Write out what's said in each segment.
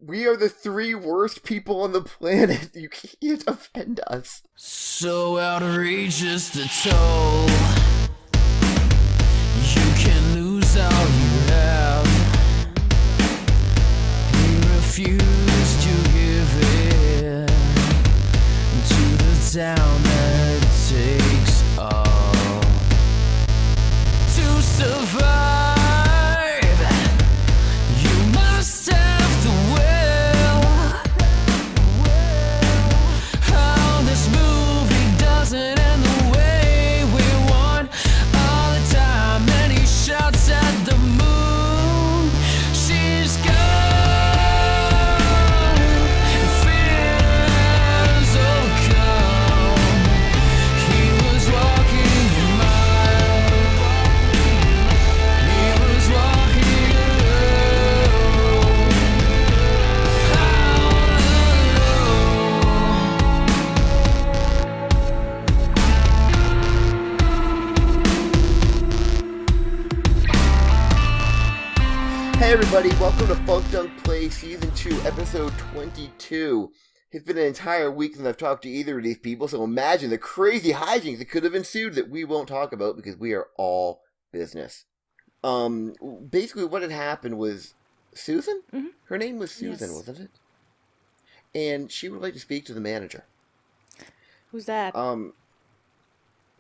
We are the 3 worst people on the planet. You can't offend us. So outrageous the toll. You can lose all you have. You refuse to give in to the down that takes all to survive. You must have the will. How this movie doesn't end the way we want all the time. And he shouts at the moon. She's gone. Fears will come. He was walking a mile. He was walking alone. All Hey everybody, welcome to Funk Dunk Play Season 2, Episode 22. It's been an entire week since I've talked to either of these people, so imagine the crazy hijinks that could have ensued that we won't talk about because we are all business. Basically what had happened was Susan? Mm-hmm. Her name was Susan, Yes. wasn't it? And she would like to speak to the manager. Who's that? I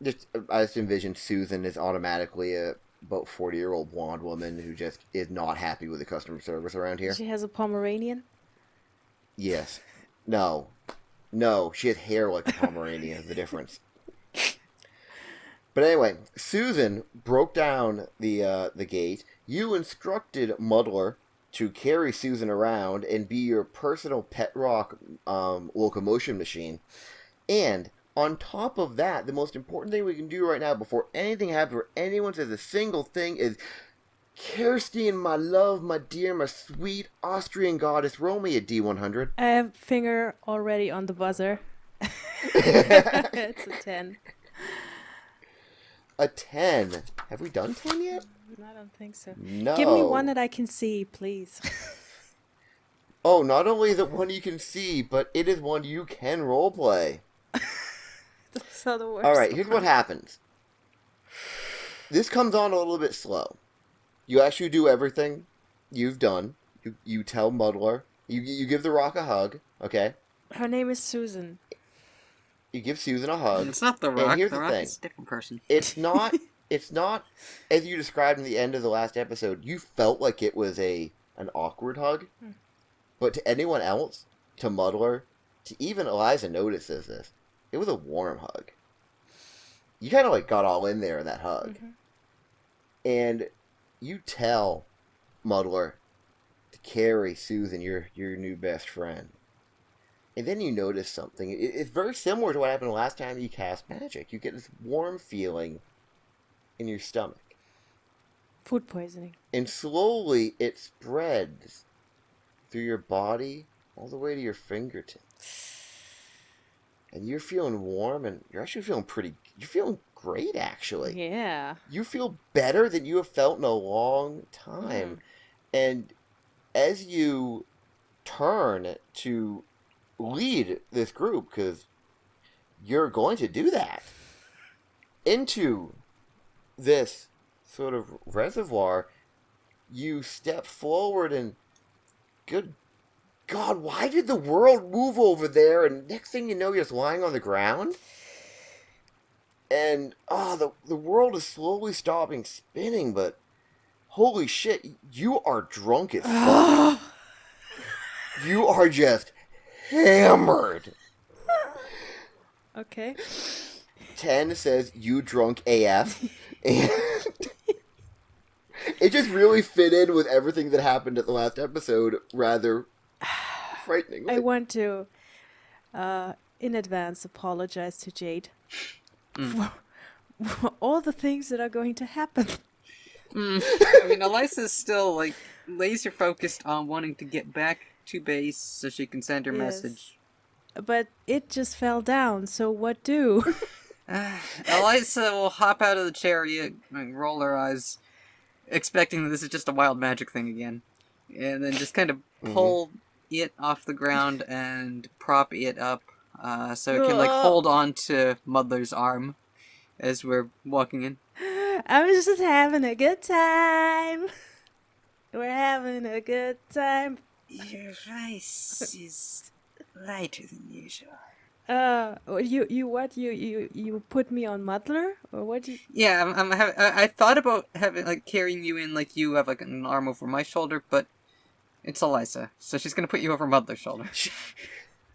just envisioned Susan as automatically a about 40-year-old blonde woman who just is not happy with the customer service around here. She has a Pomeranian? Yes. No, she has hair like a Pomeranian, is the difference. But anyway, Susan broke down the gate. You instructed Muddler to carry Susan around and be your personal pet rock locomotion machine. And on top of that, the most important thing we can do right now before anything happens or anyone says a single thing is, Kirsty, my love, my dear, my sweet Austrian goddess, roll me a D100. I have finger already on the buzzer. It's a 10. A 10. Have we done 10 yet? I don't think so. No. Give me one that I can see, please. Oh, not only is it one you can see, but it is one you can roleplay. So the worst. Alright, here's what happens. This comes on a little bit slow. You actually do everything you've done. You tell Muddler. You give the rock a hug, okay? Her name is Susan. You give Susan a hug. It's not the And Rock. here's The the Rock thing. is a different person. It's not, as you described in the end of the last episode, you felt like it was an awkward hug. But to anyone else, to Muddler, to even Eliza notices this, it was a warm hug. You kind of like got all in there in that hug. Mm-hmm. And you tell Muddler to carry Susan, your new best friend. And then you notice something. It's very similar to what happened last time you cast magic. You get this warm feeling in your stomach. Food poisoning. And slowly it spreads through your body all the way to your fingertips. And you're feeling warm, and you're actually feeling you're feeling great, actually. Yeah. You feel better than you have felt in a long time. And as you turn to lead this group, because you're going to do that, into this sort of reservoir, you step forward and, good God, why did the world move over there? And next thing you know, you're just lying on the ground. And, the world is slowly stopping spinning, but holy shit, you are drunk as fuck. You are just hammered. Okay. 10 says, you drunk AF. And it just really fit in with everything that happened at the last episode, rather frightening. I want to, in advance, apologize to Jade for all the things that are going to happen. I mean, Elisa's still, like, laser focused on wanting to get back to base so she can send her Yes. message. But it just fell down, so what do? Elisa will hop out of the chariot and roll her eyes, expecting that this is just a wild magic thing again. And then just kind of pull it off the ground and prop it up so it can like hold on to Muddler's arm as we're walking in. I was just having a good time. We're having a good time. Your voice is lighter than usual. You put me on Muddler? Or what you... Yeah, I thought about having like carrying you in like you have like an arm over my shoulder, but it's Eliza, so she's gonna put you over Muddler's shoulder.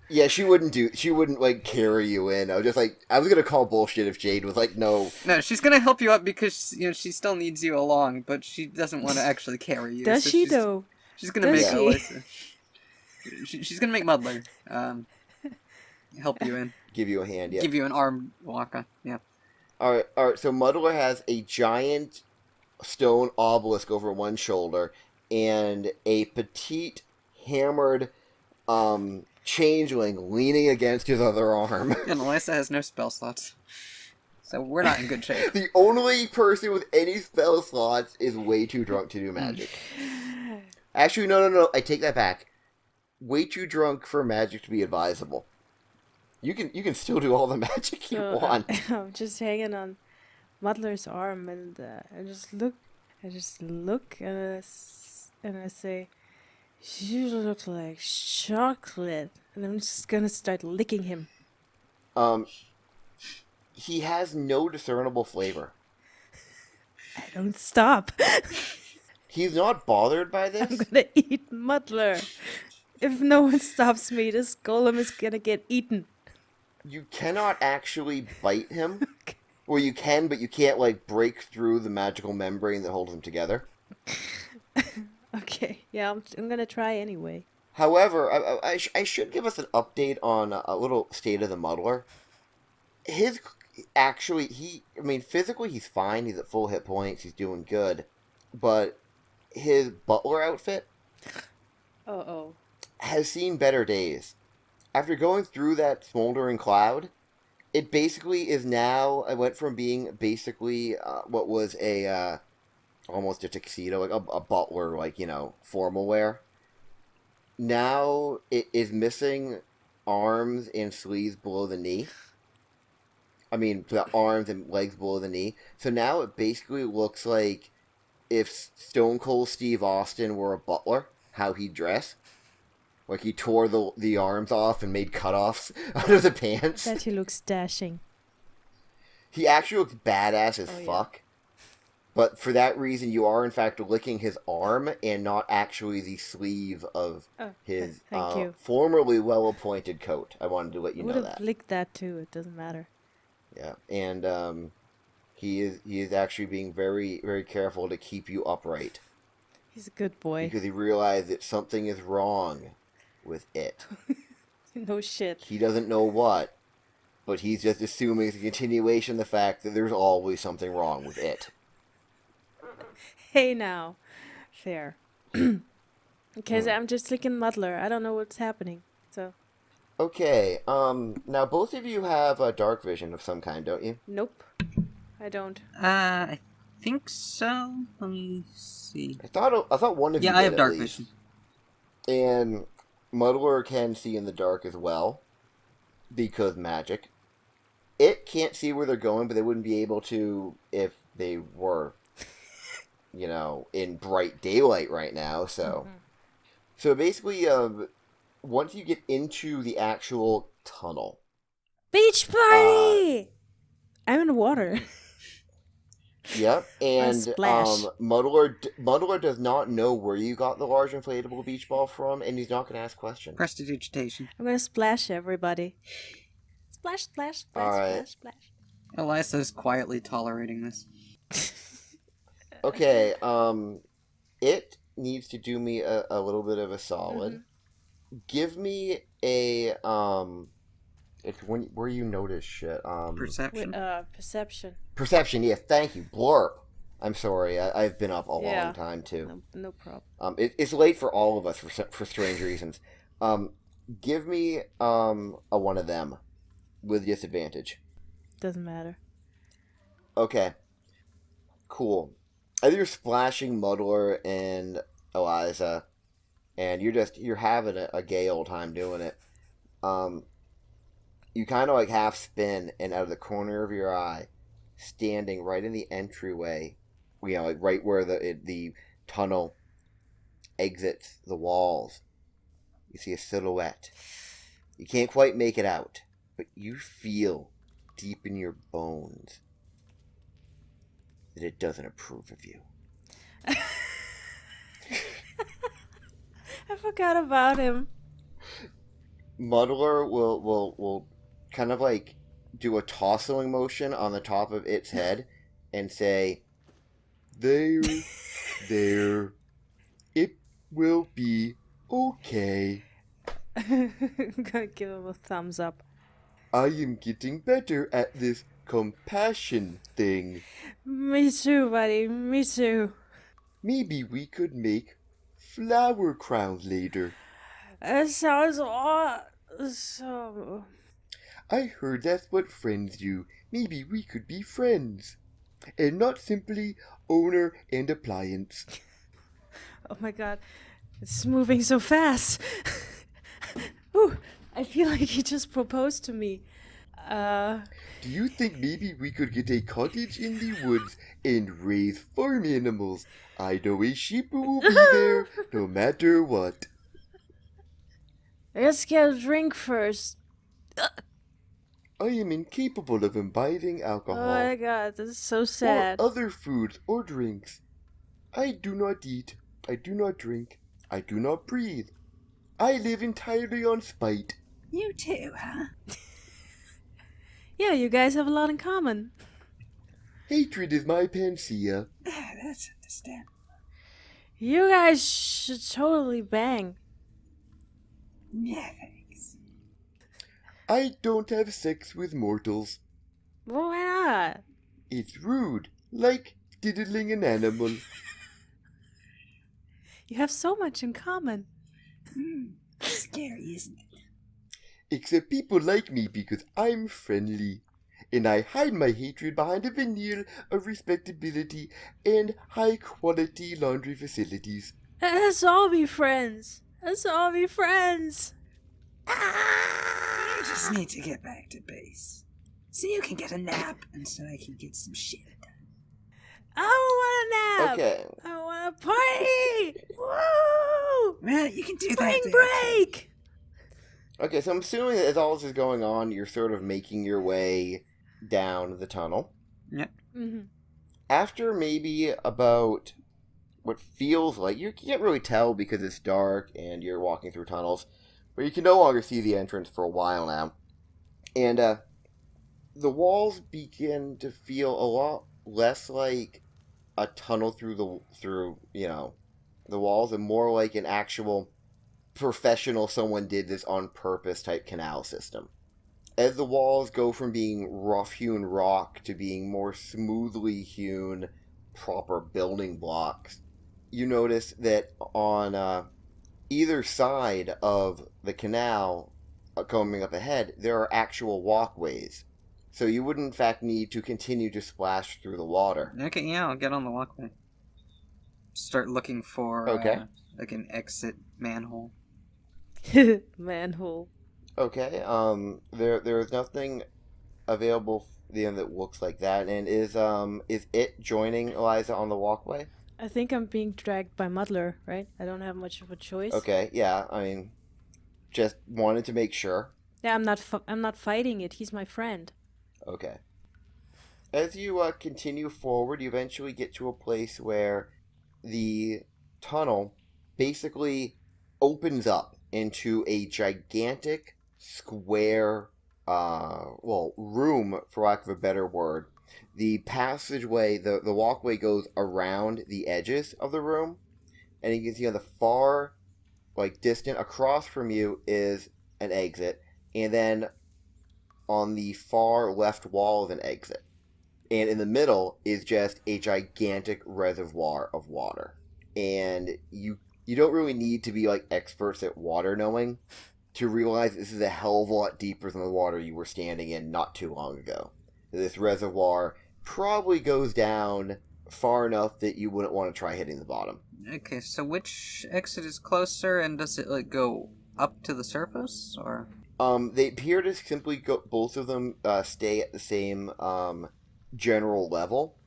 Yeah, she wouldn't like carry you in. I was gonna call bullshit if Jade was like, no. No, she's gonna help you up because she still needs you along, but she doesn't want to actually carry you. Does she though? She's gonna Does make she? Eliza. She's gonna make Muddler help you in. Give you a hand, yeah. Give you an arm walk on, yeah. Alright, so Muddler has a giant stone obelisk over one shoulder and a petite, hammered, changeling leaning against his other arm. And Eliza has no spell slots. So we're not in good shape. The only person with any spell slots is way too drunk to do magic. Actually, no, I take that back. Way too drunk for magic to be advisable. You can still do all the magic you want. I'm just hanging on Muddler's arm, and I just look, and I say, "You look like chocolate," and I'm just gonna start licking him. He has no discernible flavor. I don't stop. He's not bothered by I'm this. gonna eat Muddler. If no one stops me, this golem is gonna get eaten. You cannot actually bite him. Or you can, but you can't, like, break through the magical membrane that holds them together. Okay, yeah, I'm gonna try anyway. However, I should give us an update on a little state of the Muddler. Physically he's fine. He's at full hit points. He's doing good. But his butler outfit has seen better days. After going through that smoldering cloud, it basically is now, I went from being basically what was almost a tuxedo, like a butler, like, formal wear. Now it is missing arms and sleeves below the knee. I mean, the arms and legs below the knee. So now it basically looks like if Stone Cold Steve Austin were a butler, how he'd dress. Like he tore the arms off and made cutoffs out of the pants. That he looks dashing. He actually looks badass as fuck. But for that reason, you are in fact licking his arm and not actually the sleeve of his formerly well-appointed coat. I wanted to let you know that. I would have licked that too. It doesn't matter. Yeah, and he is actually being very, very careful to keep you upright. He's a good boy. Because he realized that something is wrong with it. No shit. He doesn't know what, but he's just assuming it's a continuation of the fact that there's always something wrong with it. Hey now. Fair. Because I'm just licking Muddler. I don't know what's happening. So. Okay, now both of you have a dark vision of some kind, don't you? Nope. I don't. I think so. Let me see. I thought one of you did. Yeah, I have dark at least. vision. And Muddler can see in the dark as well, because magic. It can't see where they're going, but they wouldn't be able to if they were, in bright daylight right now, so... Mm-hmm. So basically, once you get into the actual tunnel... Beach party! I'm in the water. Yep, and Muddler does not know where you got the large inflatable beach ball from, and he's not going to ask questions. Prestidigitation. I'm going to splash everybody. Splash, splash, splash, right. splash, splash. Elisa's quietly tolerating this. Okay, it needs to do me a little bit of a solid. Mm-hmm. Give me a, where you notice shit. Perception. Perception. Perception, yeah, thank you. Blurp. I'm sorry, I've been up a long time, too. No problem. It's late for all of us for strange reasons. Give me a one of them with disadvantage. Doesn't matter. Okay. Cool. As you're splashing Muddler and Eliza and you're having a gay old time doing it. You kind of like half spin, and out of the corner of your eye, standing right in the entryway, like right where the tunnel exits the walls, you see a silhouette. You can't quite make it out, but you feel deep in your bones that it doesn't approve of you. I forgot about him. Muddler will kind of like do a tossing motion on the top of its head and say, there, it will be okay. I'm gonna give him a thumbs up. I am getting better at this compassion thing. Me too, buddy. Me too. Maybe we could make flower crowns later. That sounds awesome. I heard that's what friends do. Maybe we could be friends. And not simply owner and appliance. Oh my god. It's moving so fast. Ooh, I feel like he just proposed to me. Do you think maybe we could get a cottage in the woods and raise farm animals? I know a sheep who will be there no matter what. Let's get a drink first. I am incapable of imbibing Oh alcohol my god, this is so sad. or other foods or drinks. I do not eat. I do not drink. I do not breathe. I live entirely on spite. You too, huh? Yeah, you guys have a lot in common. Hatred is my panacea. That's understandable. You guys should totally bang. Yeah, thanks. I don't have sex with mortals. Well, why not? It's rude, like diddling an animal. You have so much in common. Scary, isn't it? Except people like me because I'm friendly. And I hide my hatred behind a veneer of respectability and high-quality laundry facilities. Let's all be friends. Let's all be friends. You just need to get back to base. So you can get a nap and so I can get some shit done. I want a nap. Okay. I want a party. Woo! Well, you can do Spring that. break. Okay, so I'm assuming that as all this is going on, you're sort of making your way down the tunnel. Yeah. Mm-hmm. After maybe about what feels like, you can't really tell because it's dark and you're walking through tunnels, but you can no longer see the entrance for a while now. And the walls begin to feel a lot less like a tunnel through the walls and more like an actual professional someone did this on purpose type canal system. As the walls go from being rough-hewn rock to being more smoothly hewn proper building blocks, you notice that on either side of the canal coming up ahead, there are actual walkways. So you would in fact need to continue to splash through the water. Okay, yeah, I'll get on the walkway. Start looking for like an exit manhole. Manhole. Okay, there is nothing available that looks like that. And is it joining Eliza on the walkway? I think I'm being dragged by Muddler, right? I don't have much of a choice. Okay, yeah, I mean, just wanted to make sure. Yeah, I'm not fighting it. He's my friend. Okay. As you continue forward, you eventually get to a place where the tunnel basically opens up into a gigantic square, room, for lack of a better word. The passageway, the walkway goes around the edges of the room, and you can see on the far, distant across from you is an exit, and then on the far left wall is an exit. And in the middle is just a gigantic reservoir of water. And you don't really need to be experts at water knowing to realize this is a hell of a lot deeper than the water you were standing in not too long ago. This reservoir probably goes down far enough that you wouldn't want to try hitting the bottom. Okay, so which exit is closer, and does it like go up to the surface, or? They appear to simply go. Both of them stay at the same general level,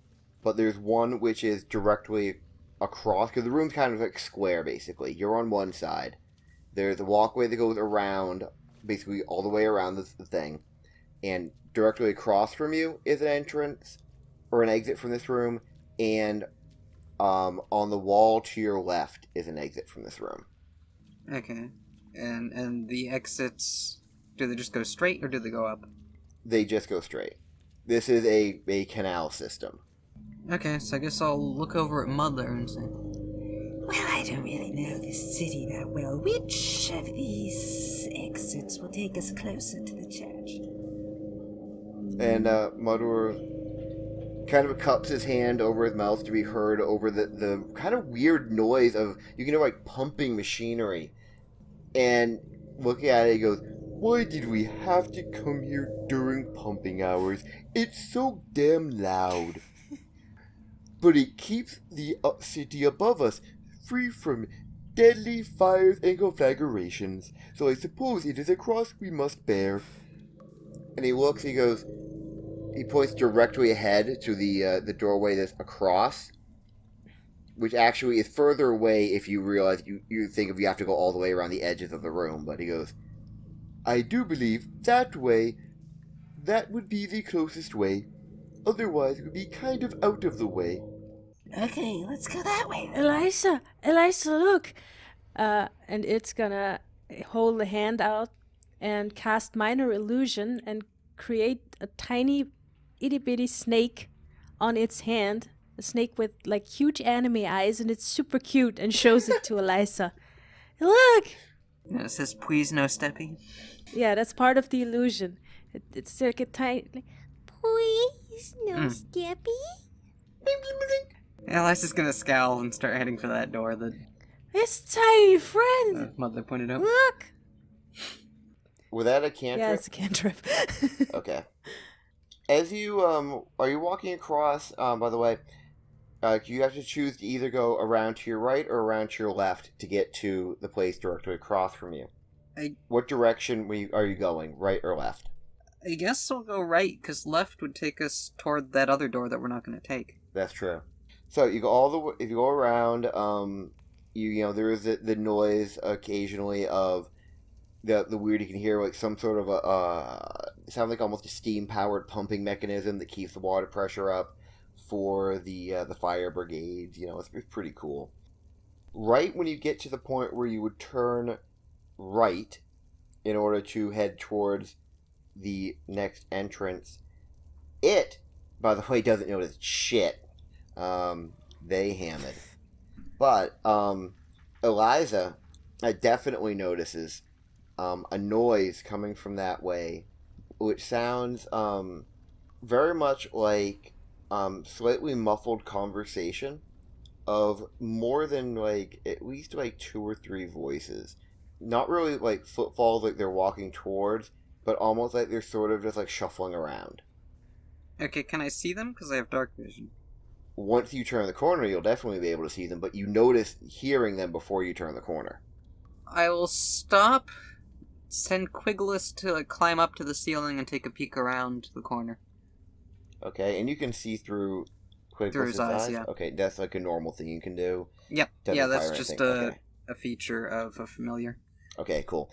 but there's one which is directly across because the room's kind of like square. Basically, you're on one side. There's a walkway that goes around, basically all the way around the thing, and directly across from you is an entrance or an exit from this room, and on the wall to your left is an exit from this room. Okay, and the exits, do they just go straight or do they go up? They just go straight. This is a canal system. Okay, so I guess I'll look over at Mother and say, Well, I don't really know this city that well. Which of these exits will take us closer to the church? And Mother kind of cups his hand over his mouth to be heard over the kind of weird noise of, you can hear like pumping machinery. And looking at it, he goes, "Why did we have to come here during pumping hours? It's so damn loud. But it keeps the city above us free from deadly fires and conflagrations. So I suppose it is a cross we must bear." And he looks, he goes, he points directly ahead to the doorway that's across, which actually is further away if you realize you think if you have to go all the way around the edges of the room. But he goes, "I do believe that way, that would be the closest way. Otherwise, it would be kind of out of the way." Okay, let's go that way then. Eliza, look. And it's gonna hold the hand out and cast minor illusion and create a tiny itty bitty snake on its hand. A snake with like huge anime eyes, and it's super cute, and shows it to Eliza. Look! it says, "Please no stepping." Yeah, that's part of the illusion. It's like a tiny. Like, please, no Steppy. Eliza's gonna scowl and start heading for that door that It's tiny friend. Mother pointed out. Look. Was that a cantrip? Yeah, it's a cantrip. Okay. As you, are you walking across, by the way, you have to choose to either go around to your right or around to your left to get to the place directly across from you. What direction are you going, right or left? I guess we'll go right, because left would take us toward that other door that we're not going to take. That's true. So you go all the way, if you go around, you know, there is the noise occasionally of the weird, you can hear like some sort of it sounds like almost a steam-powered pumping mechanism that keeps the water pressure up for the fire brigades. You know, it's pretty cool. Right when you get to the point where you would turn right in order to head towards the next entrance, it, by the way, doesn't notice shit. They ham it. But Eliza definitely notices a noise coming from that way, which sounds very much like slightly muffled conversation of more than like at least like 2 or 3 voices. Not really like footfalls like they're walking towards, but almost like they're sort of just like shuffling around. Okay, can I see them? Because I have dark vision. Once you turn the corner, you'll definitely be able to see them, but you notice hearing them before you turn the corner. I will stop, send Wingless to like, climb up to the ceiling and take a peek around the corner. Okay, and you can see through Wingless's his eyes, yeah. Okay, that's like a normal thing you can do. Yep, Doesn't yeah, that's fire just anything. a feature of a familiar. Okay, cool.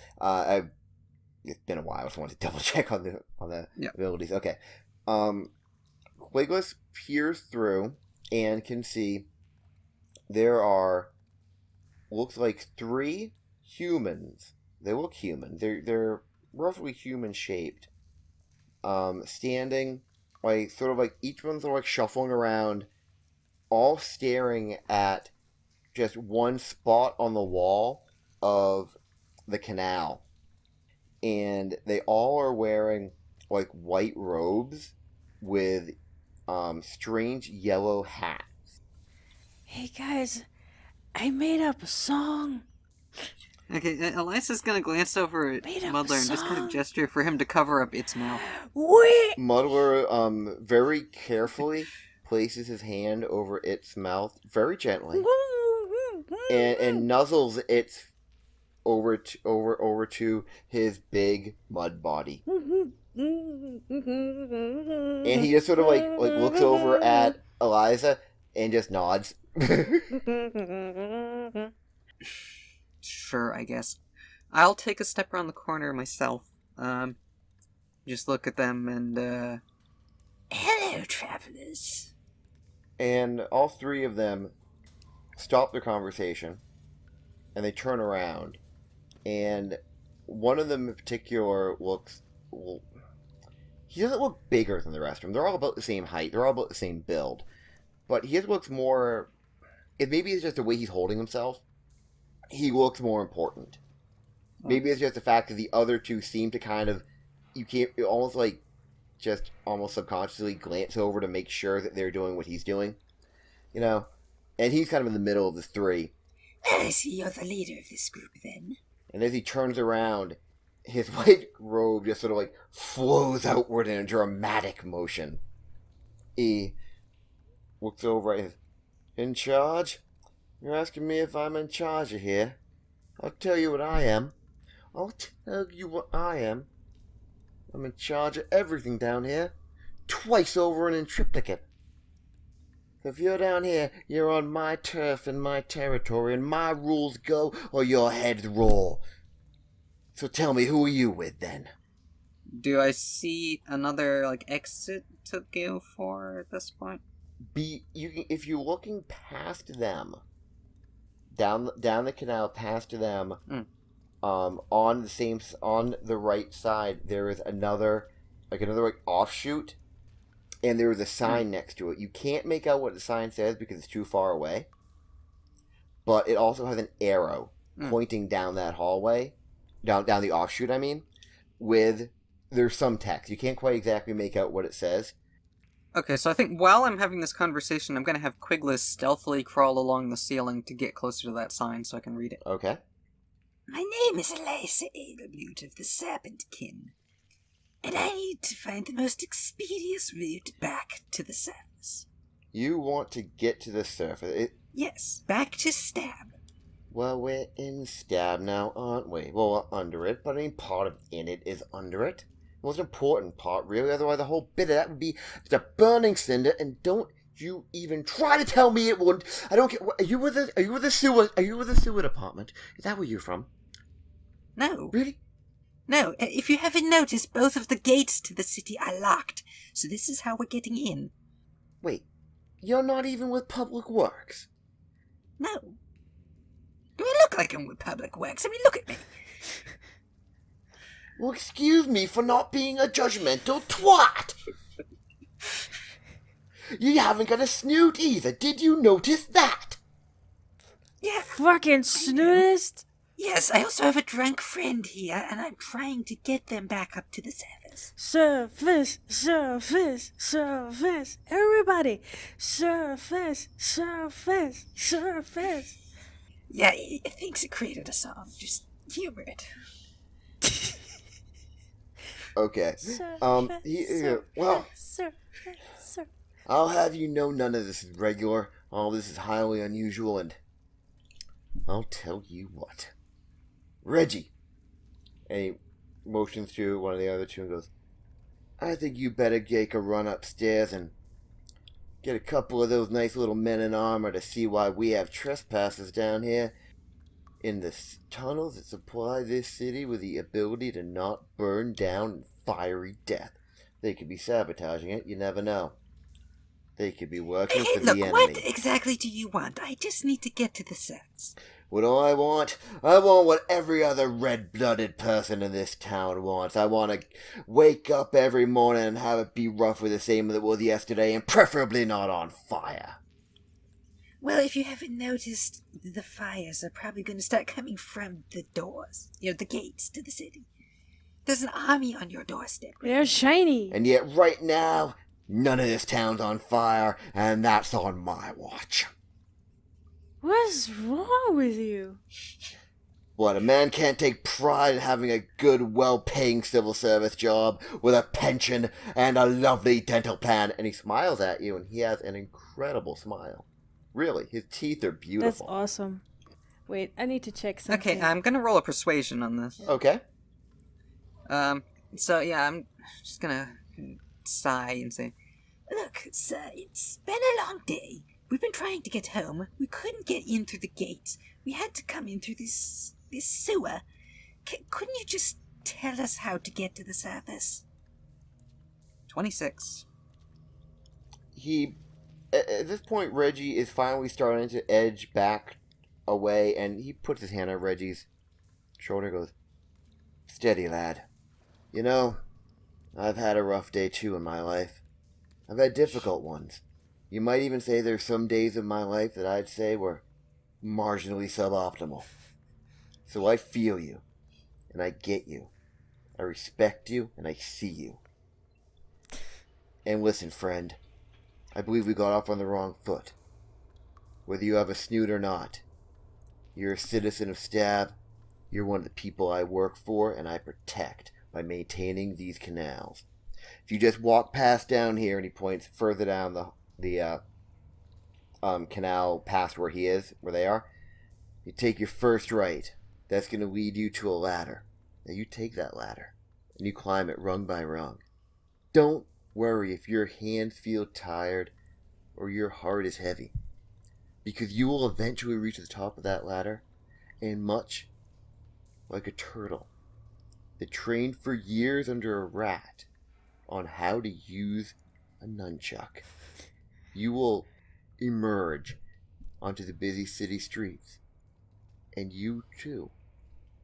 It's been a while, so I wanted to double check on the Yep. abilities. Okay. Wingless peers through and can see there are, looks like 3 humans. They look human. They're roughly human shaped. Standing, like sort of like each one's like shuffling around, all staring at just one spot on the wall of the canal. And they all are wearing like white robes with strange yellow hats. Hey guys, I made up a song. Okay, Eliza's gonna glance over at Made up Mother and just kind song. of gesture for him to cover up its mouth. Wait. Muddler very carefully places his hand over its mouth very gently and nuzzles its over to his big mud body. And he just sort of like looks over at Eliza and just nods. Sure, I guess. I'll take a step around the corner myself. Just look at them and, Hello, travelers. And all three of them stop their conversation and they turn around. And one of them in particular looks... Well, he doesn't look bigger than the rest of them. They're all about the same height. They're all about the same build. But he just looks more... Maybe it's just the way he's holding himself. He looks more important. Maybe it's just the fact that the other two seem to kind of... You can't... Almost like... Just almost subconsciously glance over to make sure that they're doing what he's doing. You know? And he's kind of in the middle of the three. I see you're the leader of this group, then. And as he turns around, his white robe just sort of like flows outward in a dramatic motion. He looks over at his... In charge? You're asking me if I'm in charge of here? I'll tell you what I am. I'll tell you what I am. I'm in charge of everything down here. Twice over and in triplicate. If you're down here, you're on my turf and my territory, and my rules go, or your heads roll. So tell me, who are you with, then? do I see another, like, exit to go for at this point? If you're looking past them, down the canal past them, on the right side, there is another offshoot, and there is a sign next to it. You can't make out what the sign says because it's too far away, but it also has an arrow pointing down that hallway, down the offshoot. I mean, there's some text. You can't quite exactly make out what it says. Okay, so I think while I'm having this conversation, I'm going to have Wingless stealthily crawl along the ceiling to get closer to that sign so I can read it. Okay. My name is Eliza Adelbute of the Serpentkin, and I need to find the most expeditious route back to the surface. You want to get to the surface. Yes, back to Stab. Well, we're in Stab now, aren't we? Well, we're under it, but I mean, part of in it is under it. The most important part, really, otherwise the whole bit of that would be just a burning cinder, and don't you even try to tell me it wouldn't. I don't get. Are you with the sewer department? Is that where you're from? No. Really? No, if you haven't noticed, both of the gates to the city are locked, so this is how we're getting in. Wait, you're not even with Public Works? No. Do I look like I'm with Public Works? I mean, look at me. Well, excuse me for not being a judgmental twat! You haven't got a snoot either, did you notice that? Yeah. Fucking Snootless! Yes, I also have a drunk friend here, and I'm trying to get them back up to the surface. Surface, surface, surface. Everybody! Surface, surface, surface. Yeah, he thinks it created a song. Just humor it. Okay. Well, I'll have you know none of this is regular. All this is highly unusual, and I'll tell you what. Reggie! And he motions to one of the other two and goes, I think you better take a run upstairs and get a couple of those nice little men in armor to see why we have trespassers down here in the tunnels that supply this city with the ability to not burn down in fiery death. They could be sabotaging it, you never know. They could be working for the enemy. What exactly do you want? I just need to get to the surface. What do I want? I want what every other red-blooded person in this town wants. I want to wake up every morning and have it be roughly the same as it was yesterday, and preferably not on fire. Well, if you haven't noticed, the fires are probably going to start coming from the doors. You know, the gates to the city. There's an army on your doorstep. They're shiny. And yet right now, none of this town's on fire, and that's on my watch. What's wrong with you? What, a man can't take pride in having a good, well-paying civil service job with a pension and a lovely dental plan? And he smiles at you, and he has an incredible smile. Really, his teeth are That's beautiful. awesome. Wait, I need to check something. Okay, I'm gonna roll a persuasion on this. Okay. So yeah, I'm just gonna sigh and say, Look, sir, it's been a long day. We've been trying to get home. We couldn't get in through the gates. We had to come in through this sewer. Couldn't you just tell us how to get to the surface? 26. At this point, Reggie is finally starting to edge back away, and he puts his hand on Reggie's shoulder and goes, "Steady, lad. You know, I've had a rough day too in my life. I've had difficult ones. You might even say there's some days of my life that I'd say were marginally suboptimal. So I feel you, and I get you. I respect you, and I see you. And listen, friend, I believe we got off on the wrong foot. Whether you have a snoot or not, you're a citizen of Stab. You're one of the people I work for and I protect by maintaining these canals. If you just walk past down here," and he points further down the canal past where they are, "you take your first right. That's going to lead you to a ladder. Now you take that ladder and you climb it rung by rung. Don't worry if your hands feel tired or your heart is heavy, because you will eventually reach the top of that ladder, and much like a turtle that trained for years under a rat on how to use a nunchuck, you will emerge onto the busy city streets, and you too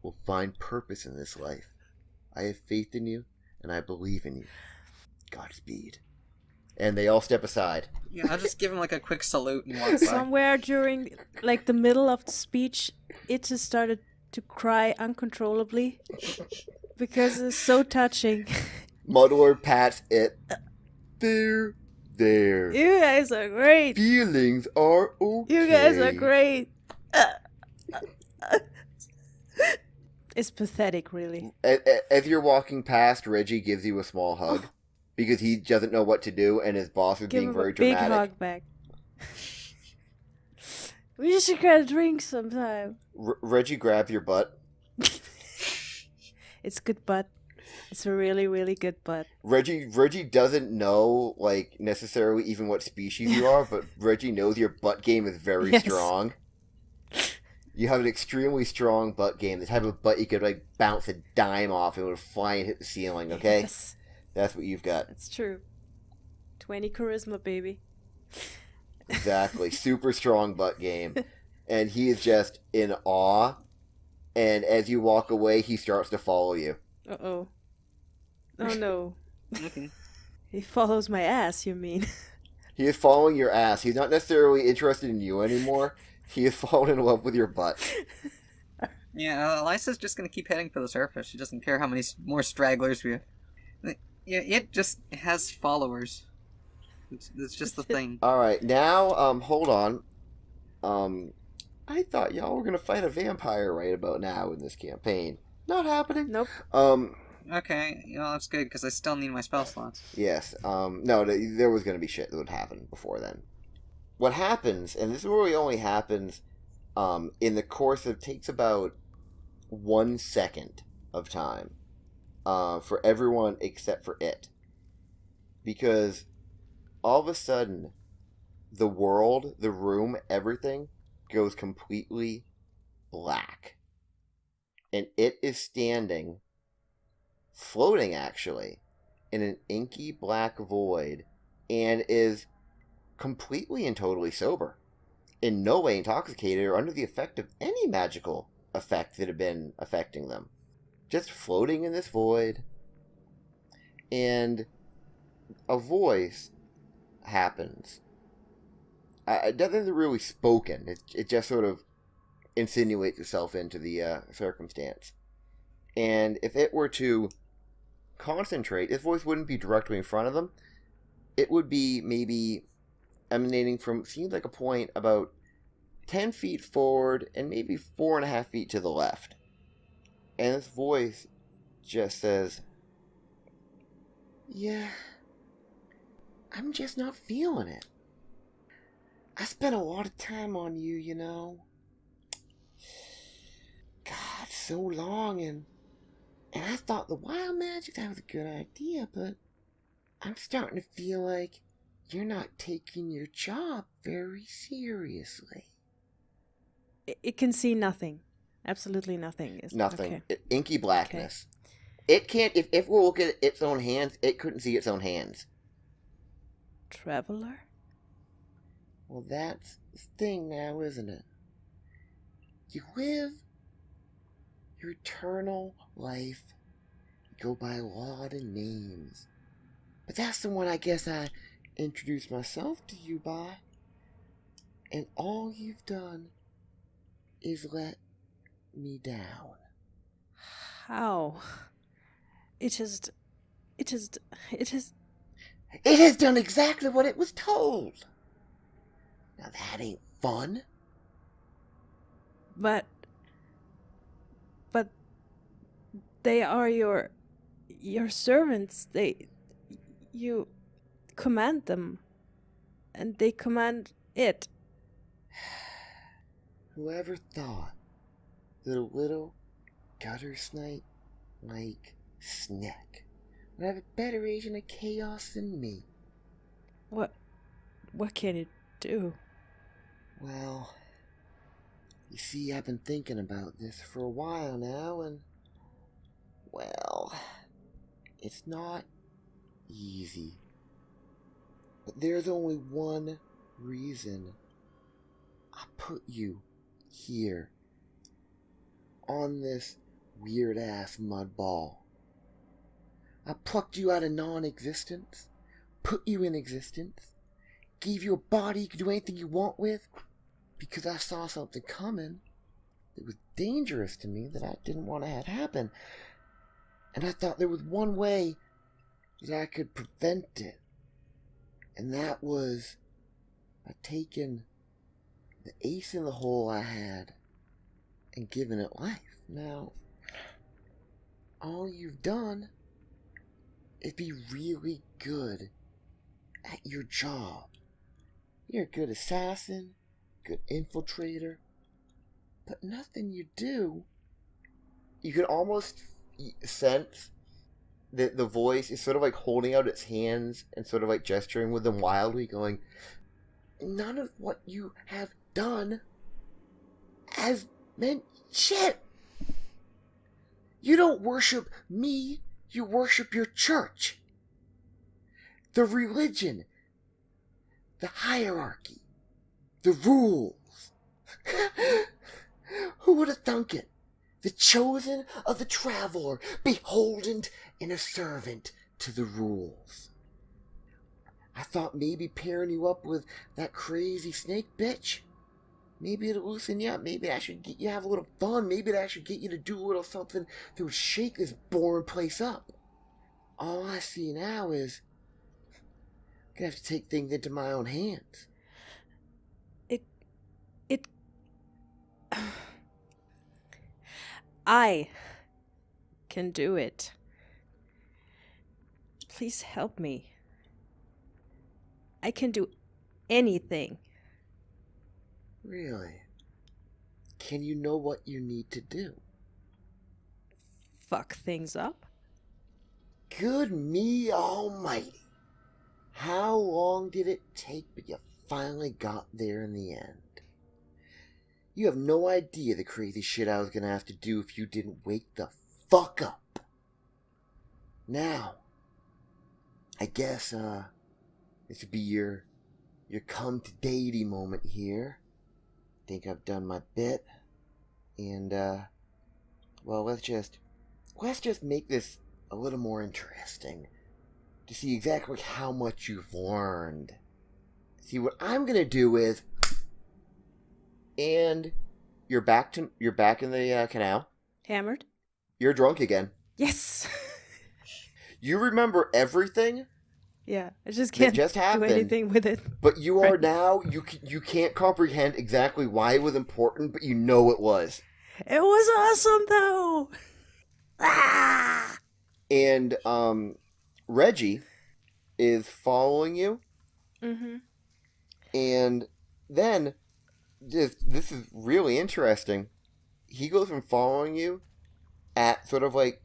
will find purpose in this life. I have faith in you, and I believe in you. Godspeed." And they all step aside. Yeah, I'll just give him like a quick salute and walk by. Somewhere during, like, the middle of the speech, it just started to cry uncontrollably because it's so touching. Muddler pats it. There. You guys are great. Feelings are okay. You guys are great. It's pathetic, really. As you're walking past, Reggie gives you a small hug because he doesn't know what to do, and his boss is Give being him very a big dramatic. hug back. We should get a drink sometime. Reggie grabs your butt. It's good butt. It's a really, really good butt. Reggie doesn't know, like, necessarily even what species you are, but Reggie knows your butt game is very Yes. strong. You have an extremely strong butt game. The type of butt you could, like, bounce a dime off and it would fly and hit the ceiling, okay? Yes, That's what you've got. it's true. 20 charisma, baby. Exactly. Super strong butt game. And he is just in awe. And as you walk away, he starts to follow you. Uh-oh. Oh, no. Okay. He follows my ass, you mean? He is following your ass. He's not necessarily interested in you anymore. He is fallen in love with your butt. Yeah, Elisa's just gonna keep heading for the surface. She doesn't care how many more stragglers we have. Yeah, it just has followers. It's just the thing. Alright, now, hold on. I thought y'all were gonna fight a vampire right about now in this campaign. Not happening. Nope. Okay, that's good, because I still need my spell slots. Yes, no, there was gonna be shit that would happen before then. What happens, and this really only happens, in the course of, takes about 1 second of time, for everyone except for it. Because all of a sudden, the world, the room, everything goes completely black. And it is standing, floating actually, in an inky black void, and is completely and totally sober. In no way intoxicated or under the effect of any magical effect that had been affecting them. Just floating in this void. And a voice happens. Nothing really spoken. It just sort of insinuates itself into the circumstance. And if it were to concentrate, this voice wouldn't be directly in front of them. It would be maybe emanating from, seems like a point about 10 feet forward and maybe 4.5 feet to the left. And this voice just says, yeah, I'm just not feeling it. I spent a lot of time on you, you know. God, so long, and I thought the wild magic, that was a good idea, but I'm starting to feel like you're not taking your job very seriously. It can see nothing. Absolutely nothing. Nothing. Okay. Inky blackness. It can't, if we'll look at its own hands, it couldn't see its own hands. Traveler? Well, that's the thing now, isn't it? You live your eternal life. You go by a lot of names. But that's the one I guess I introduced myself to you by. And all you've done is let me down. How? It has done exactly what it was told. Now that ain't fun. But they are your servants. You command them, and they command it. Whoever thought that a little gutter snipe like Sneck would have a better agent of chaos than me? What can it do? Well, you see, I've been thinking about this for a while now, and, well, it's not easy. But there's only one reason I put you here on this weird-ass mud ball. I plucked you out of non-existence, put you in existence, gave you a body you could do anything you want with, because I saw something coming that was dangerous to me that I didn't want to have happen. And I thought there was one way that I could prevent it. And that was by taking the ace in the hole I had and giving it life. Now, all you've done is be really good at your job. You're a good assassin, good infiltrator, but nothing you do, you can almost sense that the voice is sort of like holding out its hands and sort of like gesturing with them wildly, going, none of what you have done has meant shit. You don't worship me, you worship your church, the religion, the hierarchy, the rules. Who would have thunk it? The chosen of the traveler, beholden and a servant to the rules. I thought maybe pairing you up with that crazy snake bitch, maybe it'll loosen you up. Maybe I should get you to have a little fun. Maybe I should get you to do a little something that would shake this boring place up. All I see now is I'm gonna have to take things into my own hands. I can do it. Please help me. I can do anything. Really? Can you know what you need to do? Fuck things up? Good me almighty. How long did it take, but you finally got there in the end? You have no idea the crazy shit I was gonna have to do if you didn't wake the fuck up. Now, I guess, this would be your come to deity moment here. Think I've done my bit. And, well, let's just make this a little more interesting. To see exactly how much you've learned. See, what I'm gonna do is, and you're back in the canal. Hammered? You're drunk again. Yes! You remember everything. Yeah, I just can't just do happened, anything with it. But you are now, you can't comprehend exactly why it was important, but you know it was. It was awesome, though! Ah! And Reggie is following you, Mm-hmm. and then this is really interesting. He goes from following you at sort of like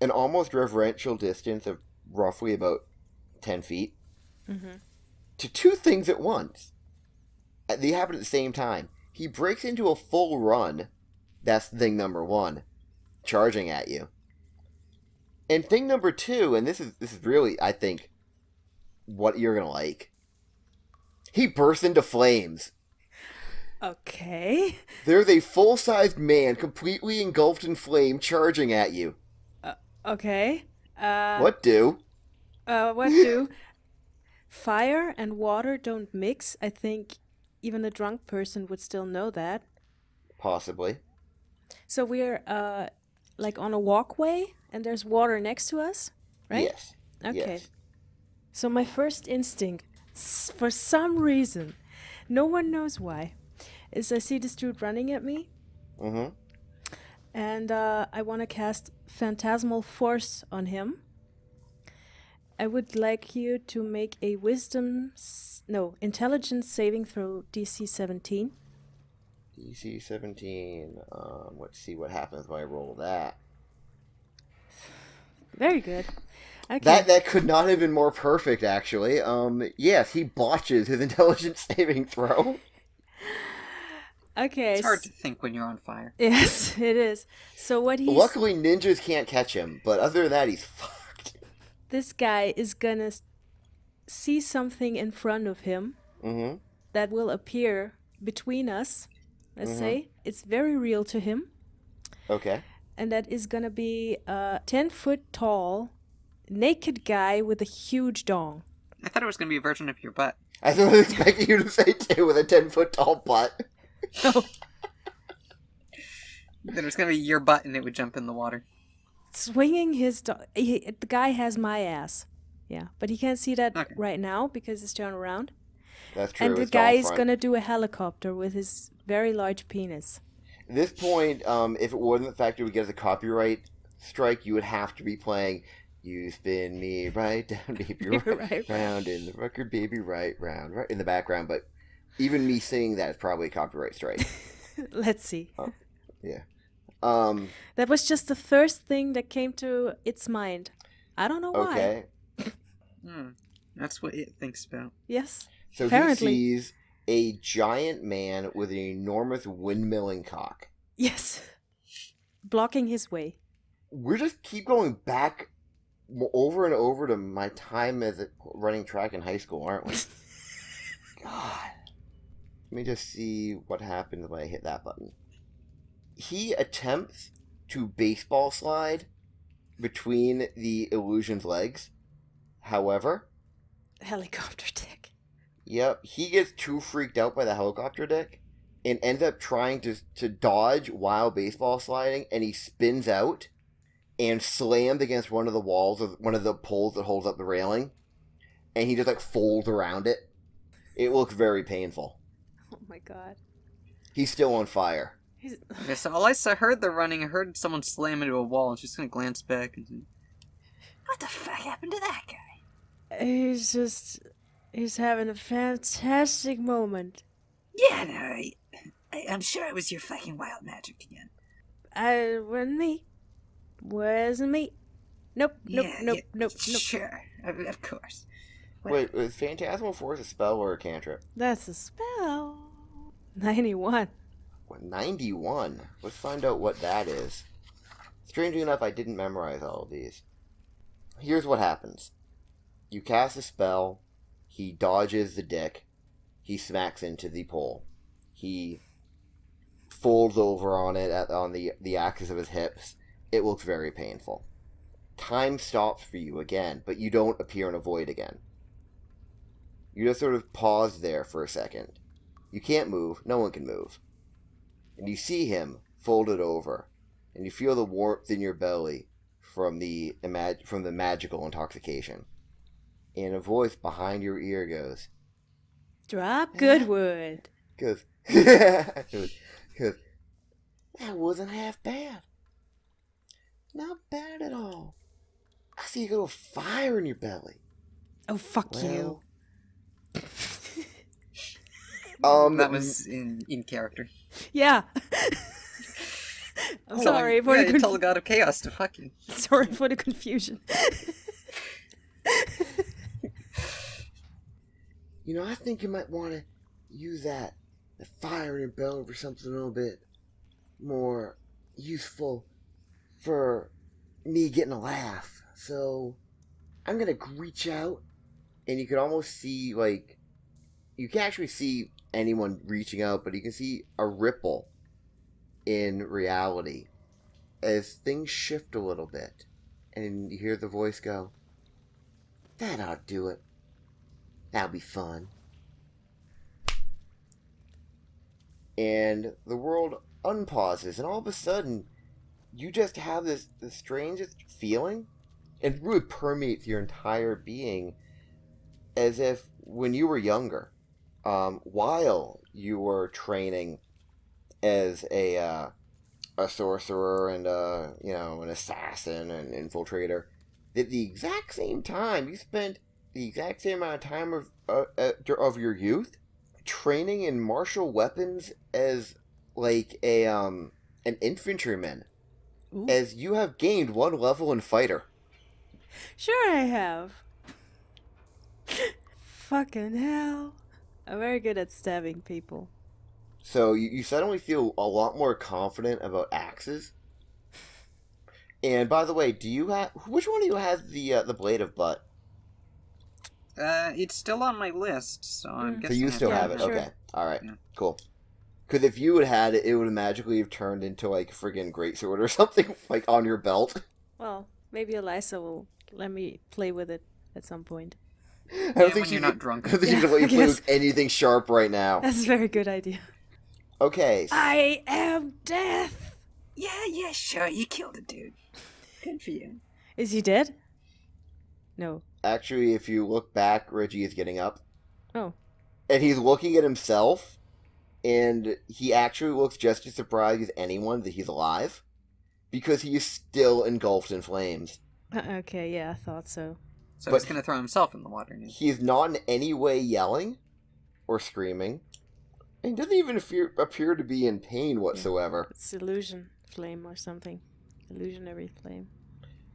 an almost reverential distance of roughly about 10 feet Mm-hmm. to two things at once. They happen at the same time. He breaks into a full run. That's thing number one, charging at you. And thing number two, and this is really, I think, what you're gonna like. He bursts into flames. Okay. There's a full-sized man completely engulfed in flame charging at you. Okay. What do? What do? Fire and water don't mix. I think even a drunk person would still know that. Possibly. So we're like on a walkway and there's water next to us, right? Yes. Okay. Yes. So my first instinct, for some reason, no one knows why, is I see this dude running at me, Mm-hmm. and I want to cast Phantasmal Force on him. I would like you to make a Intelligence saving throw DC 17. DC 17. Let's see what happens when I roll that. Very good. Okay. That could not have been more perfect, actually. Yes, he botches his intelligence saving throw. Okay. It's hard to think when you're on fire. Yes, it is. So what he's... Luckily, ninjas can't catch him, but other than that, he's fucked. This guy is gonna see something in front of him Mm-hmm. that will appear between us. Let's say it's very real to him, Okay. and that is gonna be a 10-foot tall, naked guy with a huge dong. I thought it was going to be a version of your butt. I was expecting you to say too, with a 10-foot tall butt. Oh, Then it was going to be your butt and it would jump in the water. swinging his dong. The guy has my ass. Yeah, but he can't see that Okay. right now because it's turned around. That's true. And the it's all guy is front. gonna do a helicopter with his very large penis. At this point, if it wasn't the fact that we get a copyright strike, you would have to be playing "You Spin Me Right Down, Baby, right round in the record, baby, right round," right in the background. But even me singing that is probably a copyright strike. Let's see. Yeah. That was just the first thing that came to its mind. I don't know why. Okay. That's what it thinks about. Yes. So Apparently. he sees a giant man with an enormous windmilling cock. Yes. Blocking his way. We just keep going back over and over to my time as running track in high school, aren't we? God. Let me just see what happens when I hit that button. He attempts to baseball slide between the illusion's legs. However, Helicopter dick. yep, he gets too freaked out by the helicopter dick and ends up trying to dodge while baseball sliding, and he spins out and slams against one of the walls of one of the poles that holds up the railing, and he just like folds around it. It looks very painful. Oh my god. He's still on fire. He's... Okay, so Elisa heard the running, I heard someone slam into a wall, and she's going to glance back and say, What the fuck happened to that guy? He's having a fantastic moment. Yeah, no, I'm sure it was your fucking wild magic again. Wasn't me. Wasn't me. Nope. Sure, of course. Wait, is Phantasmal Force a spell or a cantrip? That's a spell. 91. What, 91? Let's find out what that is. Strangely enough, I didn't memorize all of these. Here's what happens. You cast a spell, he dodges the dick, he smacks into the pole. He folds over on it on the axis of his hips. It looks very painful. Time stops for you again, but you don't appear in a void again. You just sort of pause there for a second. You can't move, no one can move. And you see him folded over, and you feel the warmth in your belly from the magical intoxication. And a voice behind your ear goes, Drop Goodwood. goes, that wasn't half bad. not bad at all. I see you got a fire in your belly. Oh, fuck you. That was in character. Yeah. I'm sorry for the tell the god of chaos to fuck you. Sorry for the confusion. You know, I think you might want to use the fire in your belly for something a little bit more useful for me getting a laugh. So, I'm going to reach out, and you can almost see, like, you can't actually see anyone reaching out, but you can see a ripple in reality as things shift a little bit. And you hear the voice go, that ought to do it. That'll be fun. And the world unpauses, and all of a sudden, you just have this strangest feeling, and it really permeates your entire being, as if when you were younger, while you were training as a sorcerer and an assassin and infiltrator, at the exact same time you spent the exact same amount of time of your youth training in martial weapons as like an infantryman. Ooh. As you have gained 1 level in fighter. Sure I have. Fucking hell. I'm very good at stabbing people. So you suddenly feel a lot more confident about axes. And by the way, which one of you has the blade of butt? It's still on my list, so I'm So guessing you still Yeah, have it. sure. Okay. All right. Yeah. Cool. Because if you had had it, it would have magically have turned into like friggin' greatsword or something like on your belt. Well, maybe Eliza will let me play with it at some point. I when you're not drunk. I don't think she's gonna let you I play guess. with anything sharp right now. That's a very good idea. Okay. I am Daeth! Yeah, sure. You killed a dude. Good for you. Is he dead? No. Actually, if you look back, Reggie is getting up. Oh. And he's looking at himself, and he actually looks just as surprised as anyone that he's alive, because he is still engulfed in flames. Okay, yeah, I thought so. So But- he's gonna throw himself in the water now. He is not in any way yelling or screaming, and doesn't even appear to be in pain whatsoever. It's illusion flame or something. Illusionary flame.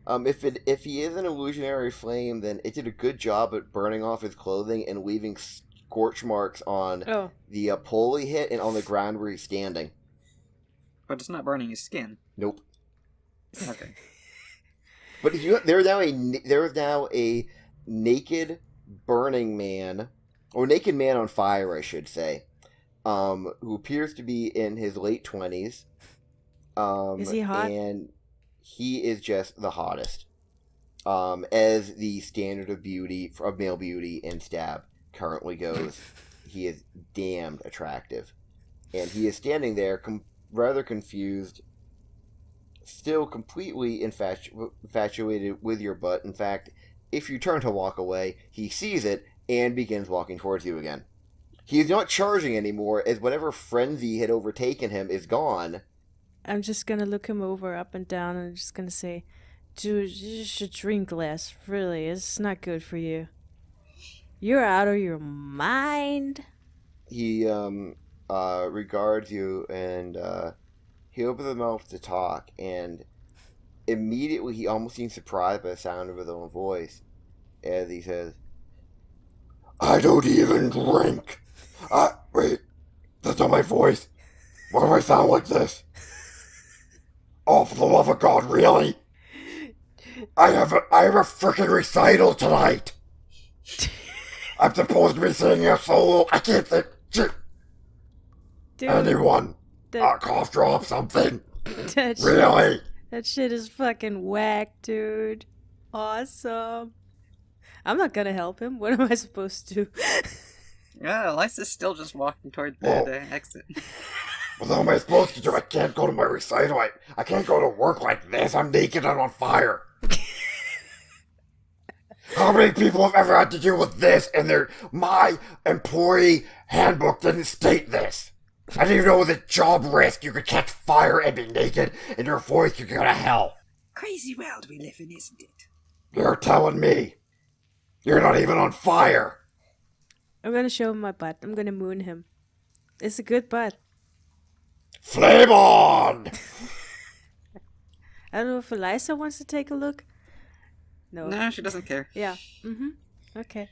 If he is an illusionary flame, then it did a good job at burning off his clothing and leaving scorch marks on Oh. the pole he hit and on the ground where he's standing. But it's not burning his skin. Nope. Okay. But there is now a naked burning man, or naked man on fire, I should say, who appears to be in his late 20s. Is he hot? And he is just the hottest. As the standard of male beauty in Stab currently goes, he is damned attractive. And he is standing there rather confused, still completely infatuated with your butt. In fact, if you turn to walk away, he sees it and begins walking towards you again. He is not charging anymore, as whatever frenzy had overtaken him is gone. I'm just gonna look him over up and down and I'm just gonna say, dude, you should drink less. Really, it's not good for you. You're out of your mind. He regards you, and he opens his mouth to talk, and immediately he almost seems surprised by the sound of his own voice as he says, I don't even drink. Wait, that's not my voice. Why do I sound like this? Oh, for the love of God, really? I have a freaking recital tonight. I'm supposed to be singing a solo. I can't think. Dude, Anyone? that, Cough drop something. that, shit, Really? that shit is fucking whack, dude. Awesome. I'm not gonna help him. What am I supposed to do? Yeah, Elisa's still just walking toward the exit. What am I supposed to do? I can't go to my recital. I can't go to work like this. I'm naked and on fire. How many people have ever had to deal with this and my employee handbook didn't state this? I didn't even know with a job risk you could catch fire and be naked and your voice could go to hell. crazy world we live in, isn't it? You're telling me you're not even on fire. I'm gonna show him my butt. I'm gonna moon him. It's a good butt. Flame on! I don't know if Eliza wants to take a look. No, she doesn't care. Yeah. Okay.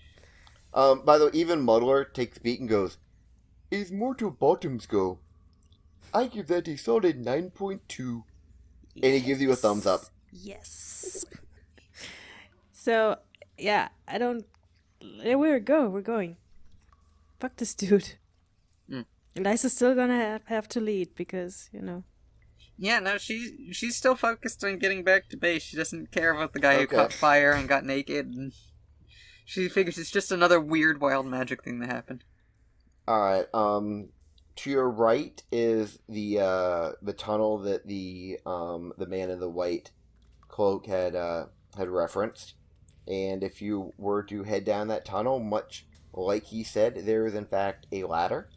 By the way, even Muddler takes the beat and goes, "As mortal bottoms go, I give that a solid 9.2. And he gives you a thumbs up. Yes. So, yeah, I don't... We're going. Fuck this dude. Eliza's still gonna have to lead because, Yeah, no, she's still focused on getting back to base. She doesn't care about the guy who caught fire and got naked. And she figures it's just another weird, wild magic thing that happened. Alright, to your right is the tunnel that the man in the white cloak had referenced. And if you were to head down that tunnel, much like he said, there is in fact a ladder.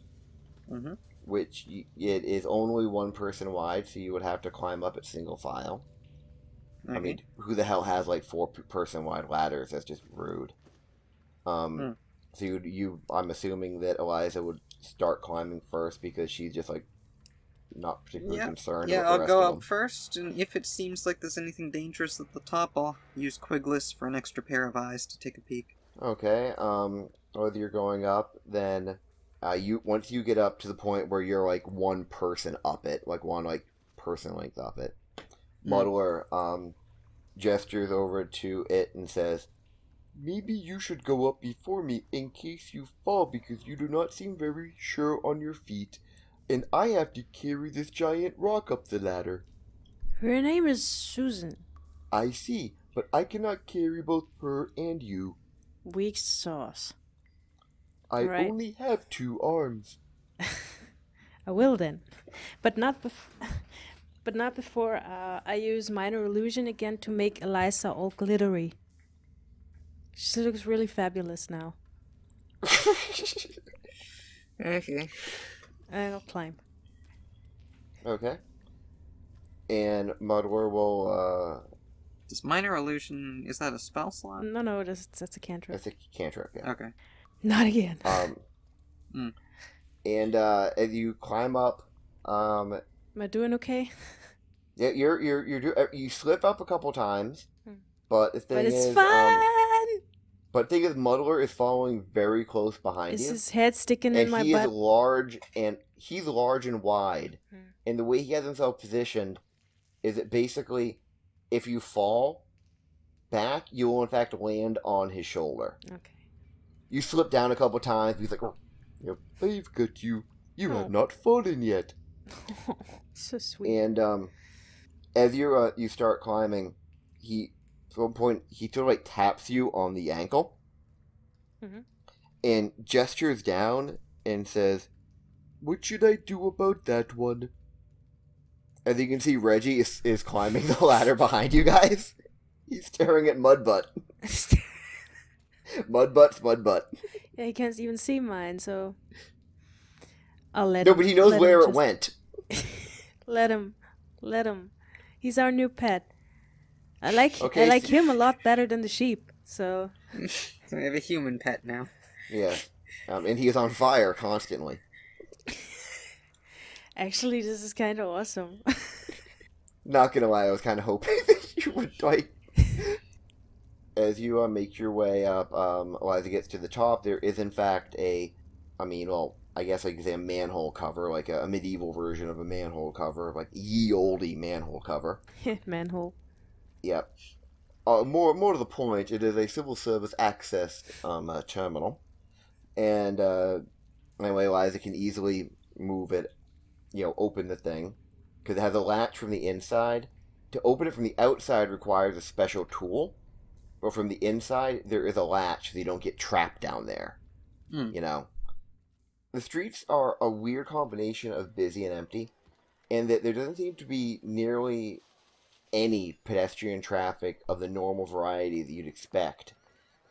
Mm-hmm. Which it is only one person wide, so you would have to climb up at single file. Okay. I mean, who the hell has like 4-person wide ladders? That's just rude. So I'm assuming that Eliza would start climbing first because she's just like not particularly concerned. Yeah, about the I'll rest go of up them. first, and if it seems like there's anything dangerous at the top, I'll use Wingless for an extra pair of eyes to take a peek. Okay. Whether you're going up, then once you get up to the point where you're like one person up it, like one like person length up it, Muddler gestures over to it and says, "Maybe you should go up before me in case you fall because you do not seem very sure on your feet, and I have to carry this giant rock up the ladder." Her name is Susan. "I see, but I cannot carry both her and you. Weak sauce. I Right. only have 2 arms." I will then. But not before I use minor illusion again to make Eliza all glittery. She looks really fabulous now. Okay. I'll climb. Okay. And Muddler will, Does Minor Illusion, is that a spell slot? No, that's a cantrip. that's a cantrip, yeah. Okay. Not again. And as you climb up, Am I doing okay? yeah, you slip up a couple times, but the thing But it's is, fun! but the thing is, Muddler is following very close behind Is you, his head sticking in and my he is butt? large and wide, and the way he has himself positioned is that basically, if you fall back, you will in fact land on his shoulder. Okay. You slip down a couple times. He's like, "Oh, yep, I've got you. You Oh. have not fallen yet." So sweet. And as you start climbing, at one point he sort of like taps you on the ankle, and gestures down and says, "What should I do about that one?" As you can see, Reggie is climbing the ladder behind you guys. He's staring at Mudbutt. Mudbutt. Yeah, he can't even see mine, so I'll let No, him. but he knows let him where it just- went. Let him. He's our new pet. I like Okay, him a lot better than the sheep. So So we have a human pet now. Yeah. And he is on fire constantly. actually, this is kind of awesome. Not gonna lie, I was kind of hoping that you would, like... As you make your way up, Eliza gets to the top, there is in fact I guess I could say a manhole cover, like a medieval version of a manhole cover, like ye olde manhole cover. Manhole. Yep. More to the point, it is a civil service access terminal. And anyway, Eliza can easily move it, open the thing, because it has a latch from the inside. To open it from the outside requires a special tool, but from the inside there is a latch so you don't get trapped down there. The streets are a weird combination of busy and empty, and that there doesn't seem to be nearly any pedestrian traffic of the normal variety that you'd expect.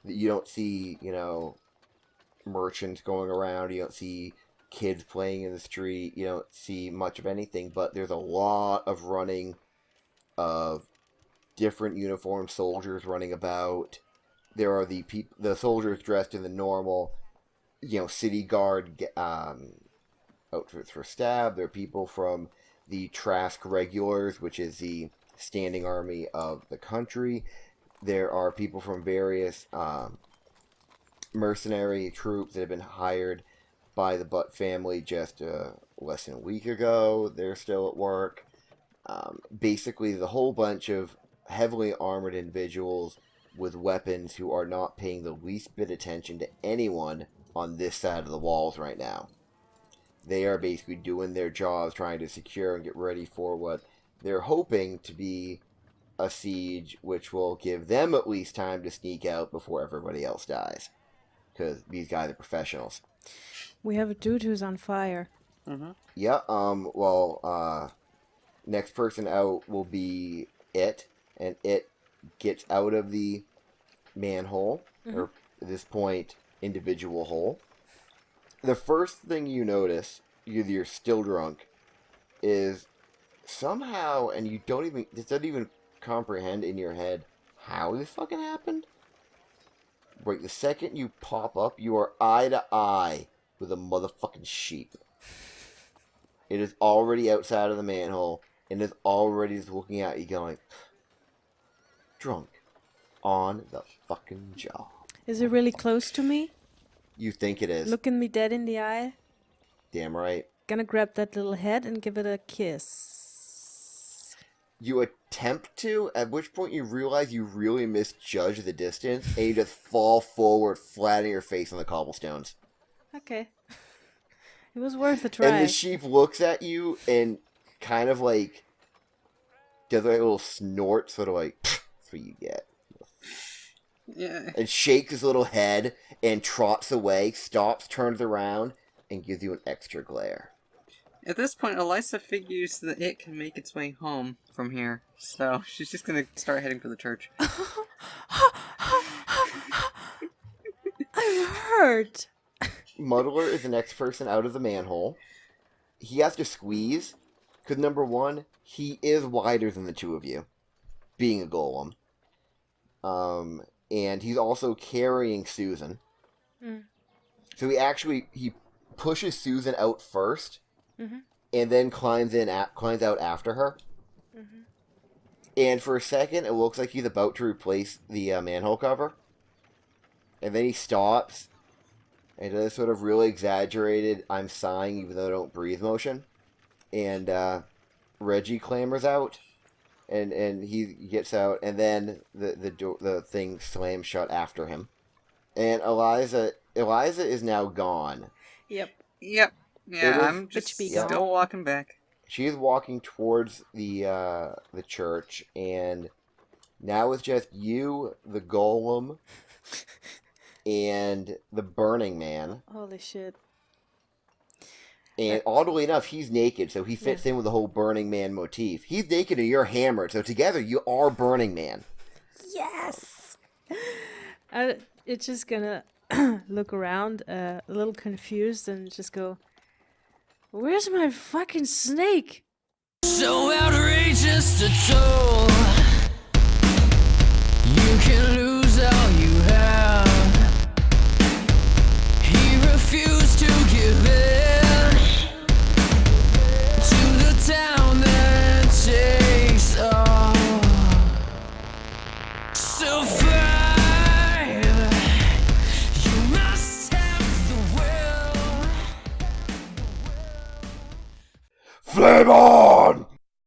That you don't see, merchants going around, you don't see kids playing in the street, you don't see much of anything, but there's a lot of running of different uniformed soldiers running about. There are the soldiers dressed in the normal, city guard outfits for stab. There are people from the Trask Regulars, which is the standing army of the country. There are people from various mercenary troops that have been hired by the Butt family just less than a week ago. They're still at work. Basically, the whole bunch of heavily armored individuals with weapons who are not paying the least bit attention to anyone on this side of the walls right now. They are basically doing their jobs, trying to secure and get ready for what they're hoping to be a siege, which will give them at least time to sneak out before everybody else dies. Because these guys are professionals. We have a dude who's on fire. Mm-hmm. Yeah, next person out will be it, and it gets out of the manhole, or at this point, individual hole. The first thing you notice, you're still drunk, is somehow, and it doesn't even comprehend in your head how this fucking happened. Right, the second you pop up, you are eye to eye with a motherfucking sheep. It is already outside of the manhole, and is already just looking at you going, drunk, on the fucking job. Is it really close to me? You think it is. Looking me dead in the eye? Damn right. Gonna grab that little head and give it a kiss. You attempt to, at which point you realize you really misjudge the distance, and you just fall forward flat on your face on the cobblestones. Okay. It was worth a try. And the sheep looks at you and kind of like does like a little snort, sort of like, that's what you get. Yeah. And shakes his little head and trots away, stops, turns around, and gives you an extra glare. At this point, Elisa figures that it can make its way home from here, so she's just gonna start heading for the church. I'm hurt. Muddler is the next person out of the manhole. He has to squeeze, because number one, he is wider than the two of you, being a golem. And he's also carrying Susan. Mm. So he pushes Susan out first, and then climbs out after her. Mm-hmm. And for a second, it looks like he's about to replace the manhole cover. And then he stops, and does sort of really exaggerated, I'm sighing even though I don't breathe motion. And Reggie clambers out. And he gets out, and then the thing slams shut after him. And Eliza is now gone. Yep. Yeah, I'm Bitch just be still gone. walking back. She is walking towards the church, and now it's just you, the golem, and the Burning Man. Holy shit. And oddly enough, he's naked, so he fits in with the whole Burning Man motif. He's naked and you're hammered, so together you are Burning Man. Yes! It's just gonna look around, a little confused, and just go, where's my fucking snake? So outrageous to toll.